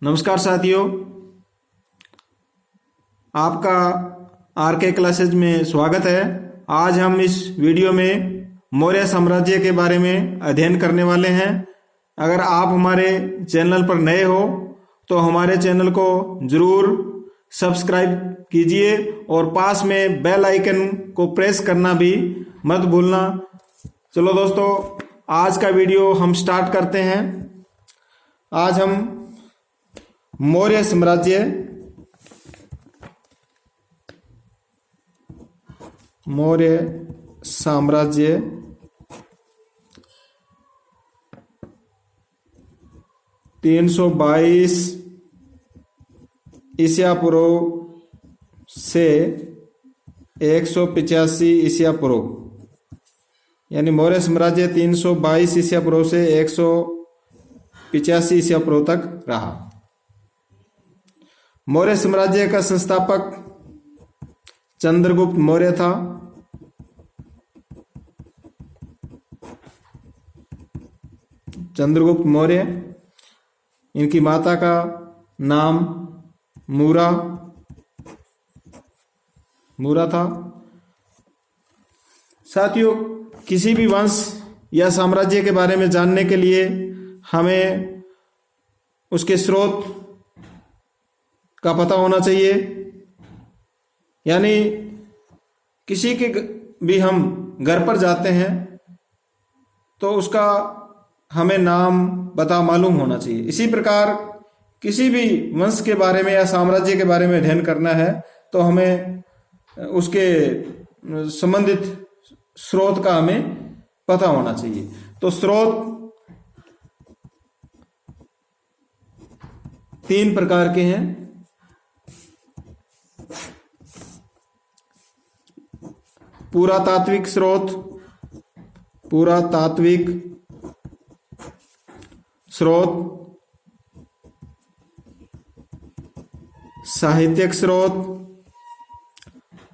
नमस्कार साथियों, आपका आरके क्लासेज में स्वागत है। आज हम इस वीडियो में मौर्य साम्राज्य के बारे में अध्ययन करने वाले हैं। अगर आप हमारे चैनल पर नए हो तो हमारे चैनल को जरूर सब्सक्राइब कीजिए और पास में बेल आइकन को प्रेस करना भी मत भूलना। चलो दोस्तों, आज का वीडियो हम स्टार्ट करते हैं। आज हम मौर्य साम्राज्य 322 ईसा पूर्व से 185 ईसा पूर्व, यानी मौर्य साम्राज्य 322 ईसा पूर्व से 185 ईसा पूर्व तक रहा। मौर्य साम्राज्य का संस्थापक चंद्रगुप्त मौर्य था। चंद्रगुप्त मौर्य, इनकी माता का नाम मूरा था। साथियों, किसी भी वंश या साम्राज्य के बारे में जानने के लिए हमें उसके स्रोत का पता होना चाहिए। यानी किसी के भी हम घर पर जाते हैं तो उसका हमें नाम पता मालूम होना चाहिए। इसी प्रकार किसी भी वंश के बारे में या साम्राज्य के बारे में अध्ययन करना है तो हमें उसके संबंधित स्रोत का हमें पता होना चाहिए। तो स्रोत 3 प्रकार के हैं। पुरातात्विक स्रोत, साहित्यिक स्रोत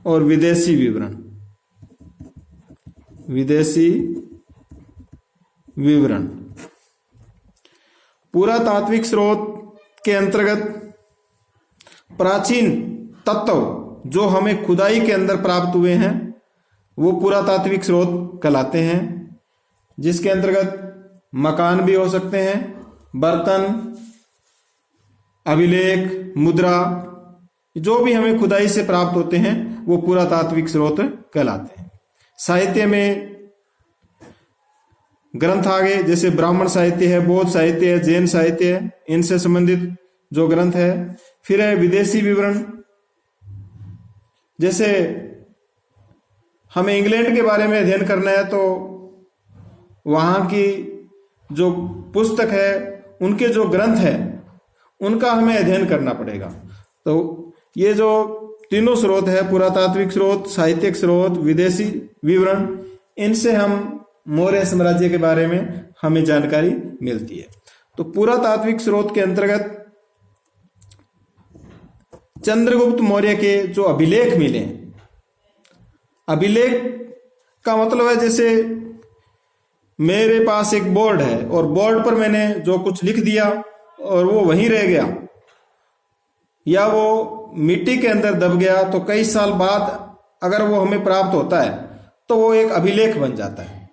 और विदेशी विवरण। पुरातात्विक स्रोत के अंतर्गत प्राचीन तत्व जो हमें खुदाई के अंदर प्राप्त हुए हैं वो पुरातात्विक स्रोत कहलाते हैं, जिसके अंतर्गत मकान भी हो सकते हैं, बर्तन, अभिलेख, मुद्रा, जो भी हमें खुदाई से प्राप्त होते हैं वो पुरातात्विक स्रोत कहलाते हैं। साहित्य में ग्रंथ आ गए, जैसे ब्राह्मण साहित्य है, बौद्ध साहित्य है, जैन साहित्य है, इनसे संबंधित जो ग्रंथ है। फिर है विदेशी विवरण, जैसे हमें इंग्लैंड के बारे में अध्ययन करना है तो वहां की जो पुस्तक है, उनके जो ग्रंथ है, उनका हमें अध्ययन करना पड़ेगा। तो ये जो तीनों स्रोत है, पुरातात्विक स्रोत, साहित्यिक स्रोत, विदेशी विवरण, इनसे हम मौर्य साम्राज्य के बारे में हमें जानकारी मिलती है। तो पुरातात्विक स्रोत के अंतर्गत चंद्रगुप्त मौर्य के जो अभिलेख मिले, अभिलेख का मतलब है जैसे मेरे पास एक बोर्ड है और बोर्ड पर मैंने जो कुछ लिख दिया और वो वहीं रह गया या वो मिट्टी के अंदर दब गया, तो कई साल बाद अगर वो हमें प्राप्त होता है तो वो एक अभिलेख बन जाता है।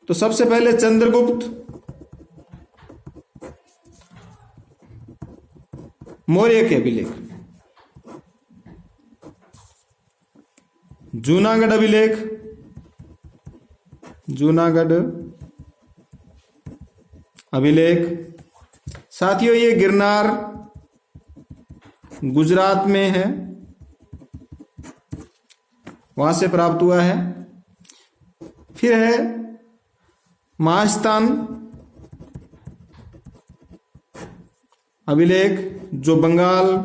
तो सबसे पहले चंद्रगुप्त मौर्य के अभिलेख, जूनागढ़ अभिलेख। साथियों, ये गिरनार गुजरात में है, वहां से प्राप्त हुआ है। फिर है महास्थान अभिलेख, जो बंगाल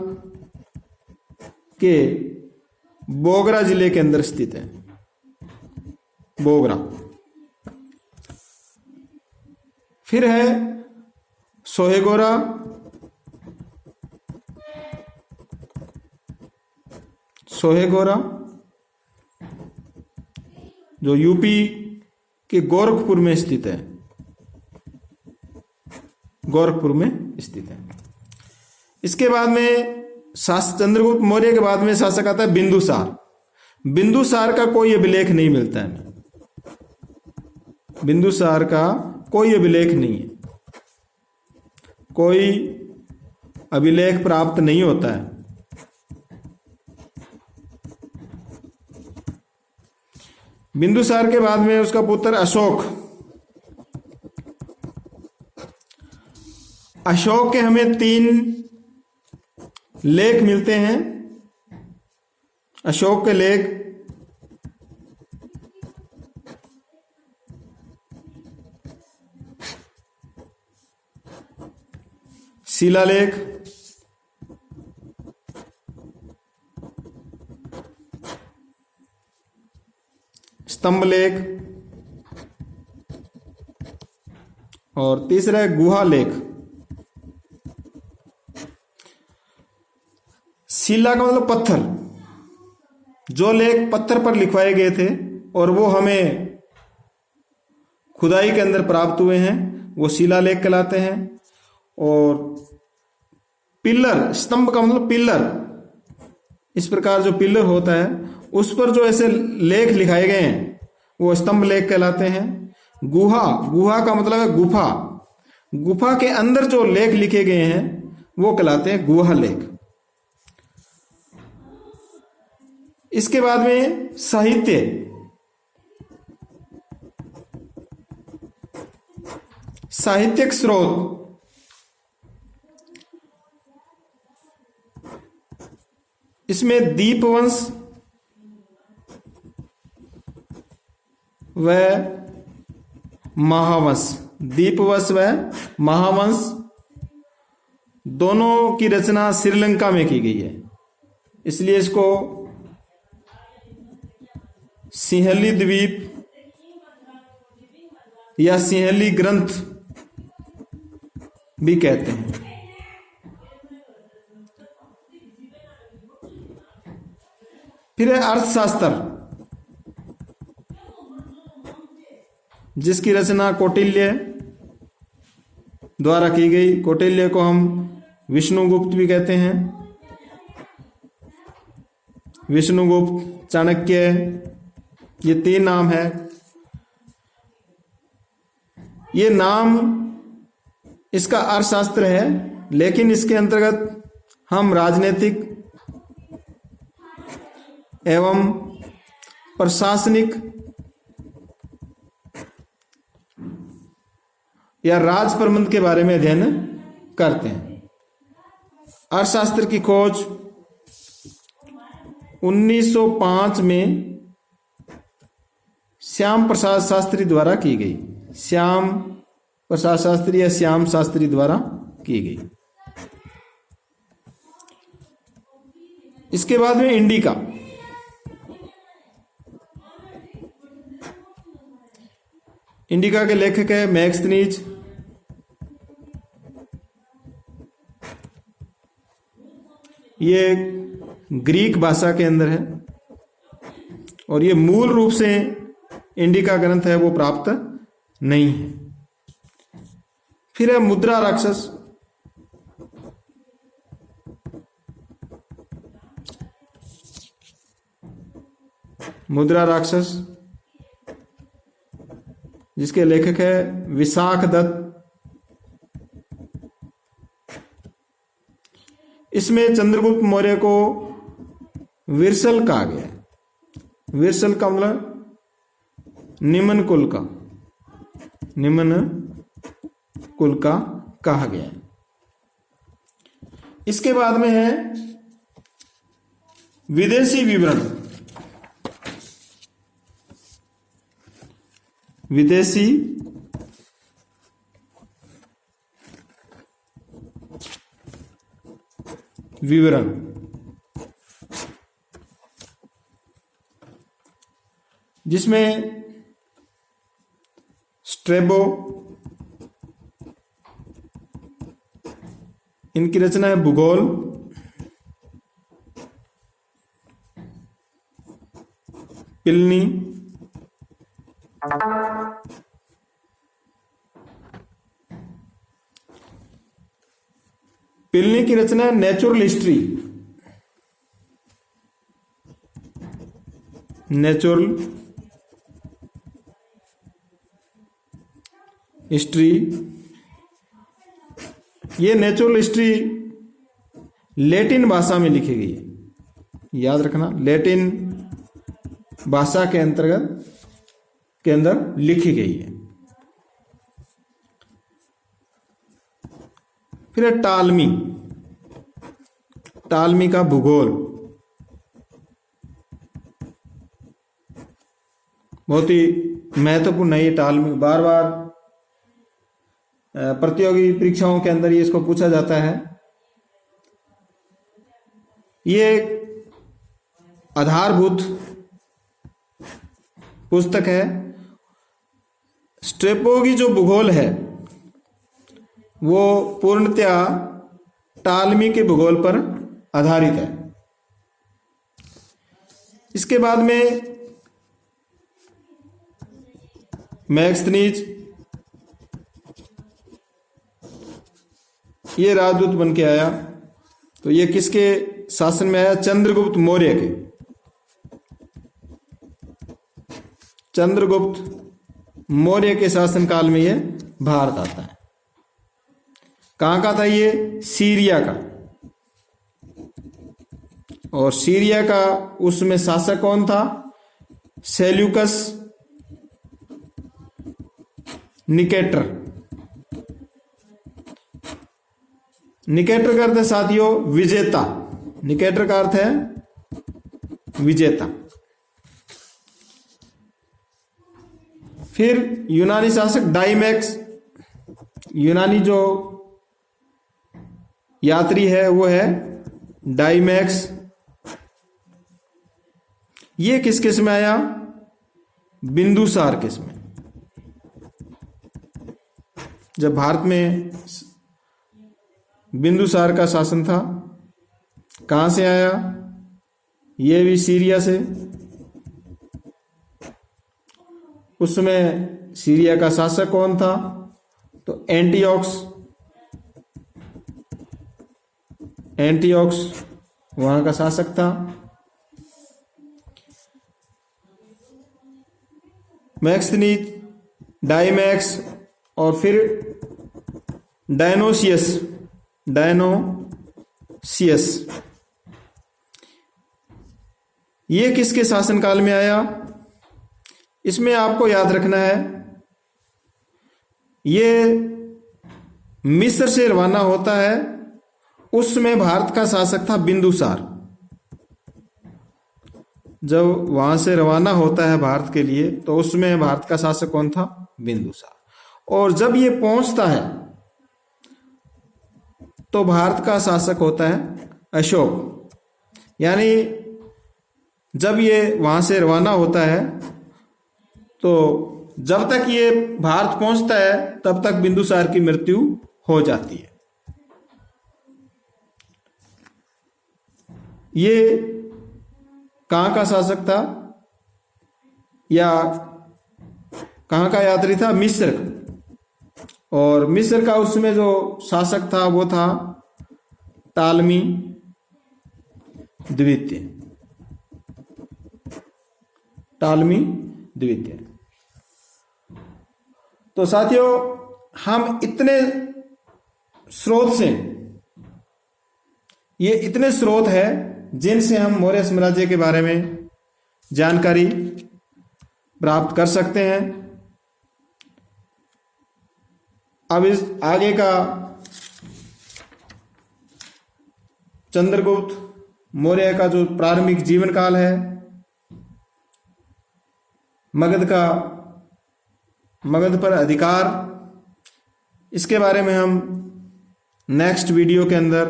के बोगरा जिले के अंदर स्थित है, बोगरा। फिर है सोहेगोरा, जो यूपी के गोरखपुर में स्थित है, गोरखपुर में स्थित है। इसके बाद में चंद्रगुप्त मौर्य के बाद में शासक आता है बिंदुसार। बिंदुसार का कोई अभिलेख नहीं मिलता है, बिंदुसार का कोई अभिलेख नहीं है, कोई अभिलेख प्राप्त नहीं होता है। बिंदुसार के बाद में उसका पुत्र अशोक। अशोक के हमें 3 लेख मिलते हैं। अशोक के लेख शिलालेख, स्तंभलेख और तीसरा है गुहा लेख। शिला का मतलब पत्थर, जो लेख पत्थर पर लिखवाए गए थे और वो हमें खुदाई के अंदर प्राप्त हुए हैं, वो शिलालेख कहलाते हैं। और पिलर, स्तंभ का मतलब पिलर, इस प्रकार जो पिलर होता है उस पर जो ऐसे लेख लिखाए गए हैं वो स्तंभ लेख कहलाते हैं। गुहा, गुहा का मतलब है गुफा, गुफा के अंदर जो लेख लिखे गए हैं वो कहलाते हैं गुहा लेख। इसके बाद में साहित्य, साहित्यिक स्रोत, इसमें दीपवंश व महावंश, दीपवंश व महावंश दोनों की रचना श्रीलंका में की गई है, इसलिए इसको सिंहली द्वीप या सिंहली ग्रंथ भी कहते हैं। फिर है अर्थशास्त्र, जिसकी रचना कौटिल्य द्वारा की गई। कौटिल्य को हम विष्णुगुप्त भी कहते हैं। विष्णुगुप्त, चाणक्य, ये 3 नाम है। ये नाम इसका अर्थशास्त्र है, लेकिन इसके अंतर्गत हम राजनीतिक एवं प्रशासनिक या राज प्रबंध के बारे में अध्ययन करते हैं। अर्थशास्त्र की खोज 1905 में श्याम प्रसाद शास्त्री द्वारा की गई। श्याम प्रसाद शास्त्री या श्याम शास्त्री द्वारा की गई। इसके बाद में इंडिका, इंडिका के लेखक है मैक्सनीज। ये ग्रीक भाषा के अंदर है और ये मूल रूप से इंडिका ग्रंथ है वो प्राप्त नहीं है। फिर है मुद्रा राक्षस, मुद्रा राक्षस जिसके लेखक है विशाख दत्त। इसमें चंद्रगुप्त मौर्य को विरसल कहा गया है। विरसल का मतलब निम्न कुल का, निम्न कुल का कहा गया है। इसके बाद में है विदेशी विवरण, विदेशी विवरण, जिसमें स्ट्रेबो, इनकी रचना है भूगोल, पिलनी, प्लिनी की रचना नेचुरल हिस्ट्री, नेचुरल हिस्ट्री। ये नेचुरल हिस्ट्री लैटिन भाषा में लिखी गई है, याद रखना, लैटिन भाषा के अंदर लिखी गई है। फिर है टालमी, टालमी का भूगोल, बहुत ही महत्वपूर्ण है ये टालमी। बार बार प्रतियोगी परीक्षाओं के अंदर ये इसको पूछा जाता है। ये आधारभूत पुस्तक है। स्ट्रेबो की जो भूगोल है वो पूर्णतया टालमी के भूगोल पर आधारित है। इसके बाद में मैक्सनीज, ये राजदूत बन के आया। तो ये किसके शासन में आया? चंद्रगुप्त मौर्य के। चंद्रगुप्त मौर्य के शासनकाल में ये भारत आता है। कहां का था ये? सीरिया का। और सीरिया का उसमें शासक कौन था? Seleucus Nicator. निकेटर का अर्थ है साथियों विजेता। निकेटर का अर्थ है विजेता। फिर यूनानी शासक डाइमैक्स। यूनानी जो यात्री है वो है डाइमैक्स। ये किस किस में आया? बिंदुसार किस में। जब भारत में बिंदुसार का शासन था, कहां से आया? ये भी सीरिया से। उस समय सीरिया का शासक कौन था? तो एंटियोक्स। एंटियोक्स वहां का शासक था। मैक्सनीज, डाइमैक्स और फिर डायनोसियस। डायनोसियस ये किसके शासनकाल में आया? इसमें आपको याद रखना है ये मिस्र से रवाना होता है। उसमें भारत का शासक था बिंदुसार। जब वहां से रवाना होता है भारत के लिए तो उसमें भारत का शासक कौन था? बिंदुसार। और जब ये पहुंचता है तो भारत का शासक होता है अशोक। यानी जब ये वहां से रवाना होता है तो जब तक ये भारत पहुंचता है तब तक बिंदुसार की मृत्यु हो जाती है। ये कहां का शासक था या कहां का यात्री था? मिस्र का। और मिस्र का उसमें जो शासक था वो था टालमी द्वितीय। टालमी द्वितीय। तो साथियों हम इतने स्रोत से, ये इतने स्रोत है जिनसे हम मौर्य साम्राज्य के बारे में जानकारी प्राप्त कर सकते हैं। अब इस आगे का चंद्रगुप्त मौर्य का जो प्रारंभिक जीवन काल है, मगध पर अधिकार, इसके बारे में हम नेक्स्ट वीडियो के अंदर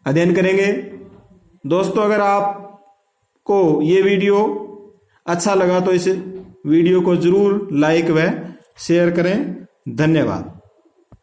अध्ययन करेंगे। दोस्तों अगर आपको ये वीडियो अच्छा लगा तो इस वीडियो को जरूर लाइक व शेयर करें। धन्यवाद।